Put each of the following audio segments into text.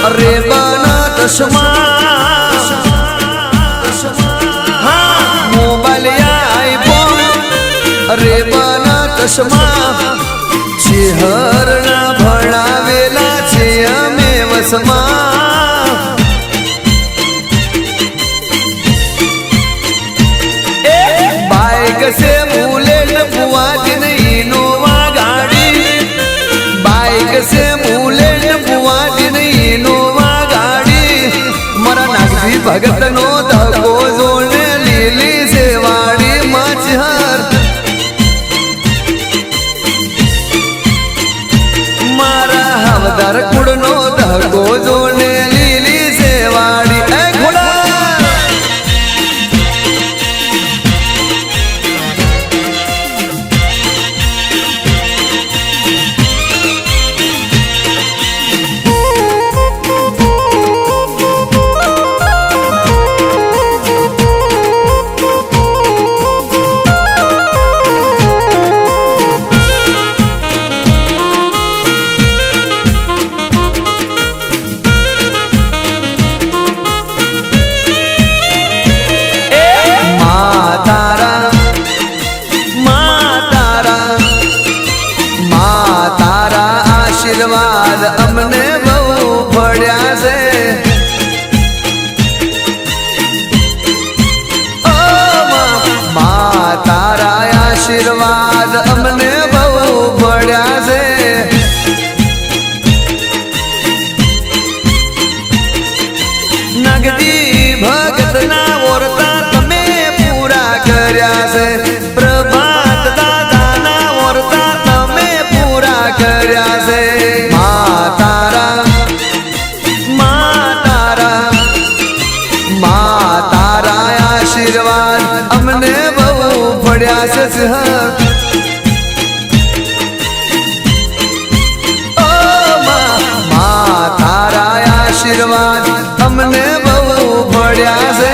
अरे बना चश्मा मोबाइल या आईफोन अरे बना चश्मा चेहरना भणावेला छे अमे वसमा बाइक से बुलेट बुआजिन इनोवा गाड़ी बाइक से बुलेट बुआजिन इनोवा गाड़ी मरा नागजी भगत नो धको जोड़ने लीली से वाड़ी मचहर मारा हवदार कुड़नो धको जोड़ने लीली से वाड़ी ए घोड़ा आशीर्वाद अमने बहु भड़्या से ओ मां तारा आशीर्वाद अमने बहु भड़्या से नगदी भगत ना वर्ता तमे पूरा कर्या से प्रभात दादा ना वर्ता तमे पूरा कर्या से आशीर्वाद अमने बहु भड़्या से ओ मां तारा आशीर्वाद अमने बहु भड़्या से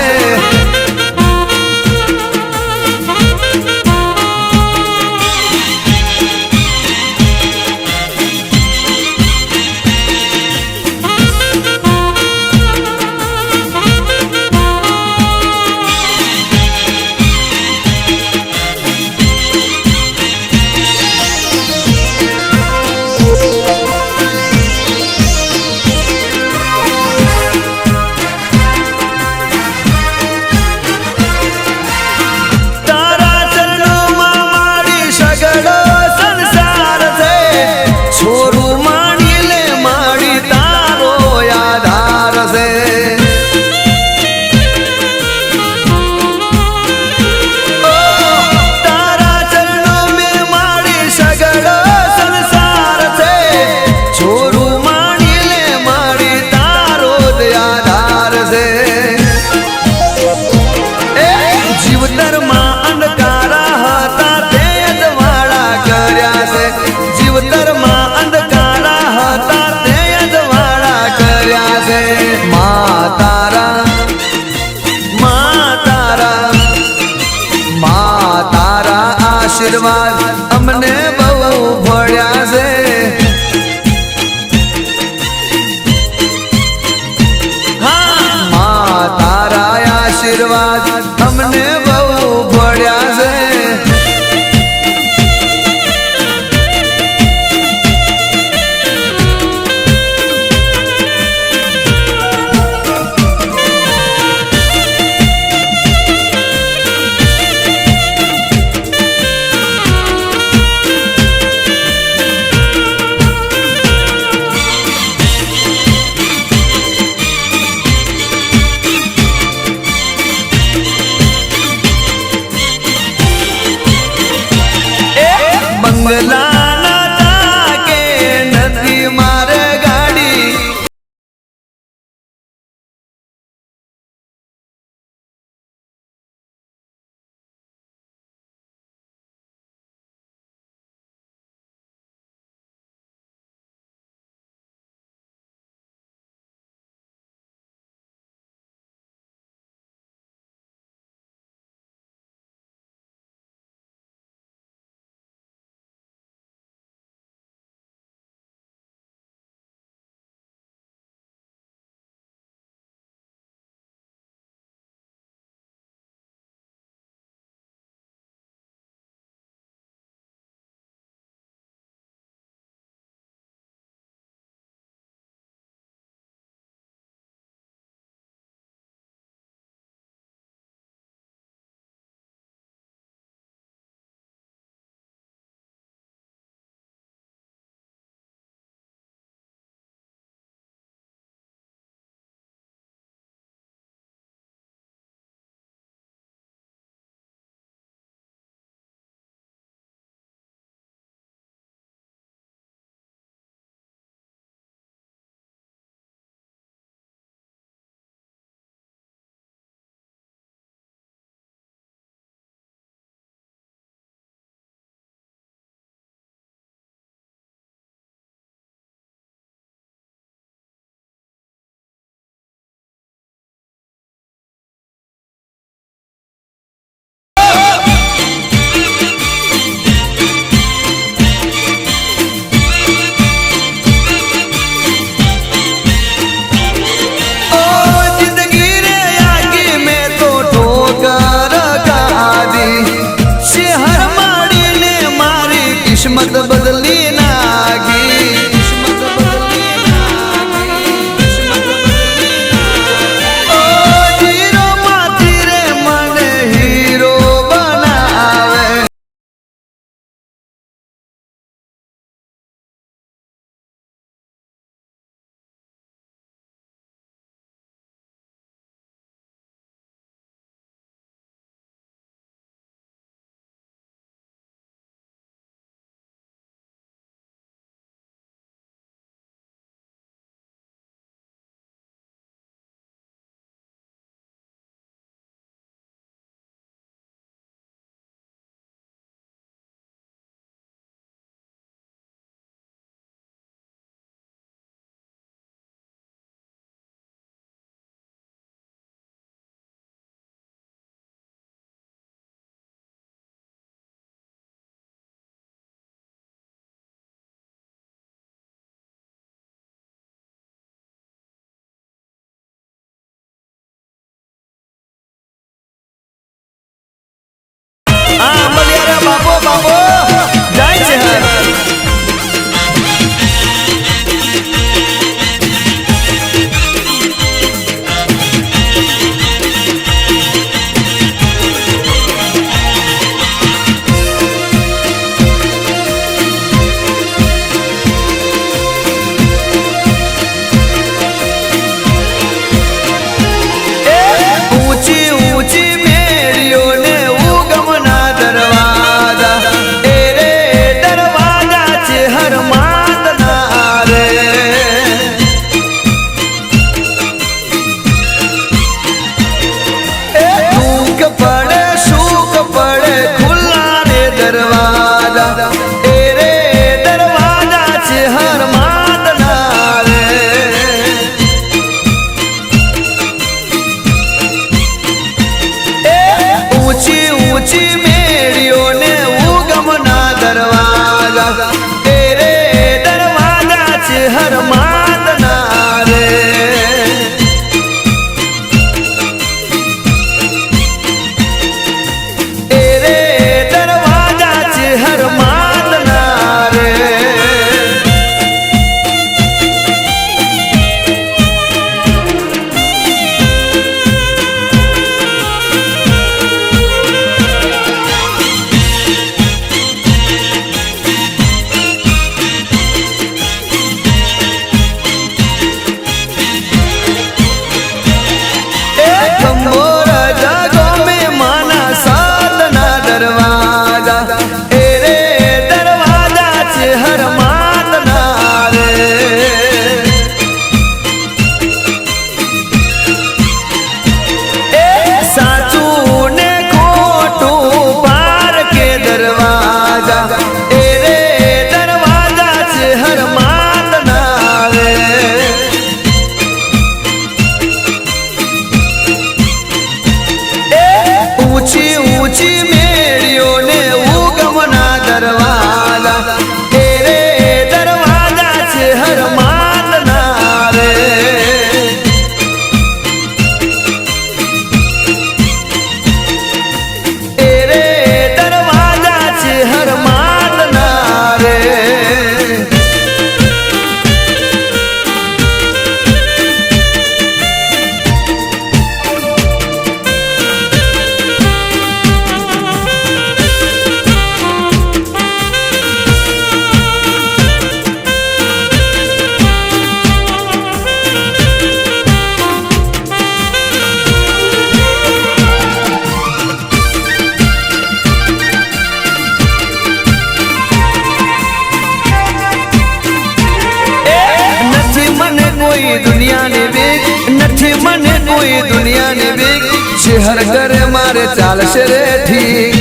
દુનિયાની બીક નથી મને કોઈ દુનિયાની બીક શહેર કરે મારે ચાલશે રે ઠીક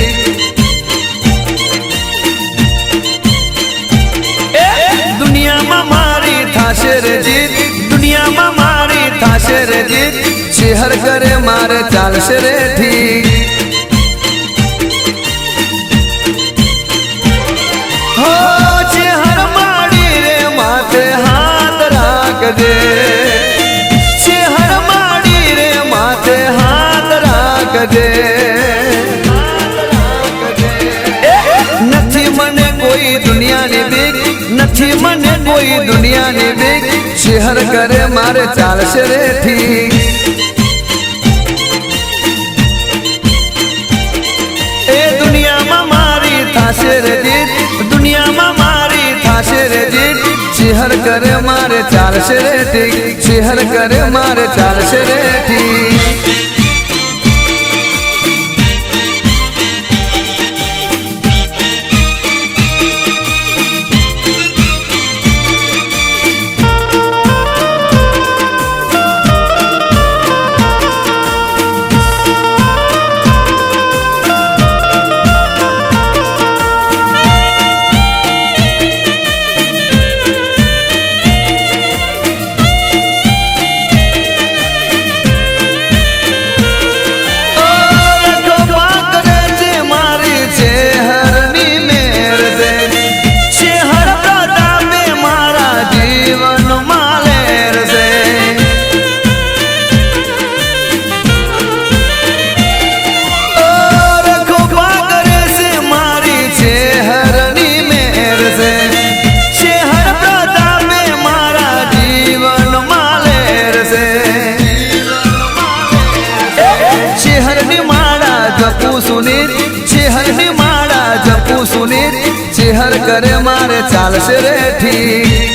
દુનિયામાં મારી થાશે રે જીત દુનિયામાં મારી થાશે રે જીત શહેર કરે મારે ચાલશે રે ઠીક હો શહેર માડી રે માથે હાથ રાખજે શહેર માડી રે માથે હાથ રાખજે નથી મને કોઈ દુનિયાની બીક નથી મને કોઈ દુનિયાની બીક શહેર કરે મારે ચાલશે રે ઠીક એ દુનિયામાં મારી થાશે રે જીત દુનિયામાં મારી થાશે રે જીત શહેર કરે મારે ચાલશે રે ઠીક શહેર કરે મારે ચાલશે રે ઠીક શહેર કરે મારે ચાલશે રે ઠીક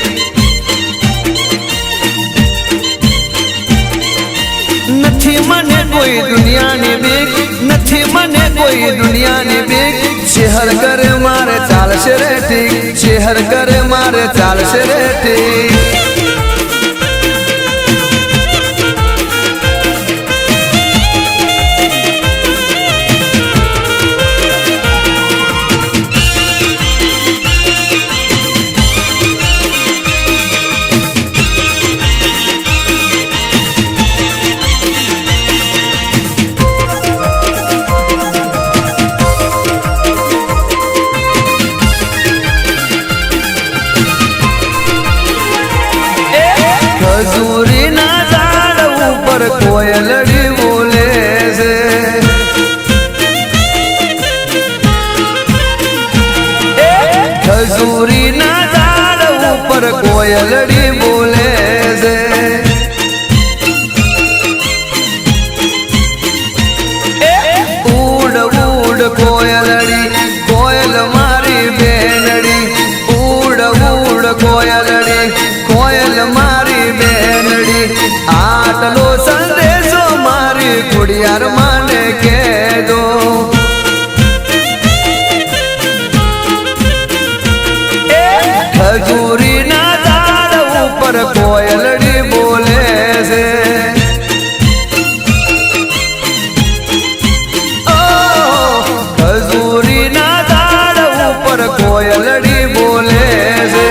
નથી મને કોઈ દુનિયાની બીક નથી મને કોઈ દુનિયાની બીક શહેર કરે મારે ચાલશે રે ઠીક શહેર કરે મારે ચાલશે રે ઠીક ખજૂરીના ઝાડ ઉપર કોયલડી બોલે છે ખજૂરીના ઝાડ ઉપર કોયલડી બોલે છે ઉડ ઉડ કોયલડી કોયલ મારી બેનડી ઉડ ઉડ કોયલડી કોયલ મારી બેનડી આટલો સંદેશો મારી ખોડિયાર માને કહેજો ખજૂરીના ઝાડ ઉપર કોયલડી બોલે છે ખજૂરીના ઝાડ ઉપર કોયલડી બોલે છે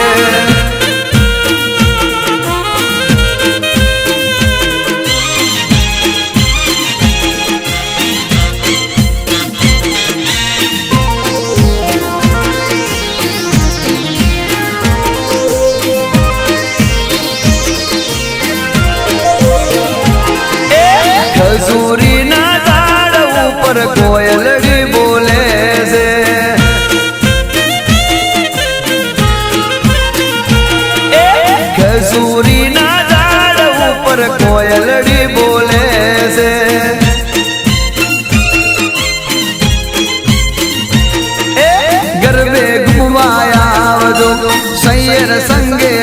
ખજૂરીના ઝાડ ઉપર કોયલડી બોલે છે ખજૂરીના ઝાડ ઉપર કોયલડી બોલે છે ગરબે ઘુમાયા આવજો સૈયર સંગે